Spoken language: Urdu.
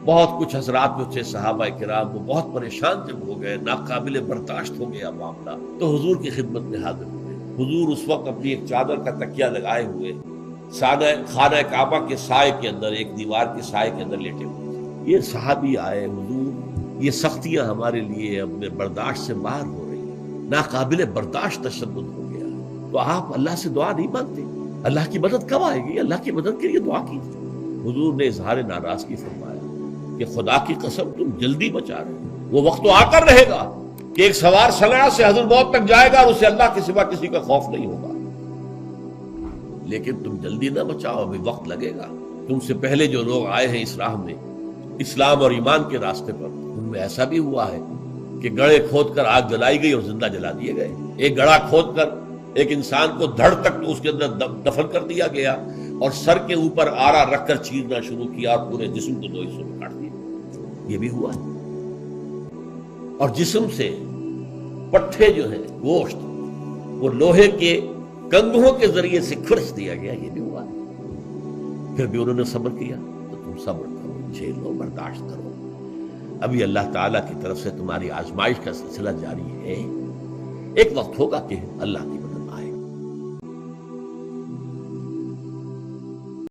بہت کچھ حضرات جو تھے صحابہ کرام وہ بہت پریشان جب ہو گئے، ناقابل برداشت ہو گیا معاملہ، تو حضور کی خدمت میں حاضر ہوئے۔ حضور اس وقت اپنی ایک چادر کا تکیہ لگائے ہوئے خانہ کعبہ کے سائے کے اندر، ایک دیوار کے سائے کے اندر لیٹے ہوئے تھے۔ یہ صحابی آئے، حضور یہ سختیاں ہمارے لیے اپنے برداشت سے باہر ہو رہی ہیں، ناقابل برداشت تشدد ہو گیا، تو آپ اللہ سے دعا نہیں مانگتے؟ اللہ کی مدد کب آئے گی؟ اللہ کی مدد کے لیے دعا کیجیے۔ حضور نے اظہار ناراضگی فرمایا کہ خدا کی قسم تم جلدی بچا رہے ہو، وہ وقت تو آ کر رہے گا کہ ایک سوار سلڑا سے حضرت موت تک جائے گا اور اسے اللہ کے سوا کسی کا خوف نہیں ہوگا، لیکن تم جلدی نہ بچاؤ، ابھی وقت لگے گا۔ تم سے پہلے جو لوگ آئے ہیں اس راہ میں، اسلام اور ایمان کے راستے پر، ان میں ایسا بھی ہوا ہے کہ گڑھے کھود کر آگ جلائی گئی اور زندہ جلا دیے گئے۔ ایک گڑھا کھود کر ایک انسان کو دھڑ تک اس کے اندر دفن کر دیا گیا اور سر کے اوپر آرا رکھ کر چیرنا شروع کیا اور پورے جسم کو دو حصوں میں کاٹ دیا۔ یہ بھی ہوا ہے۔ اور جسم سے پٹھے جو ہیں، گوشت، وہ لوہے کے کنگھوں کے ذریعے سے کھرچ دیا گیا، یہ بھی ہوا ہے۔ پھر بھی انہوں نے صبر کیا، تو تم صبر کرو، جھیلو، برداشت کرو، ابھی اللہ تعالیٰ کی طرف سے تمہاری آزمائش کا سلسلہ جاری ہے، ایک وقت ہوگا کہ اللہ کی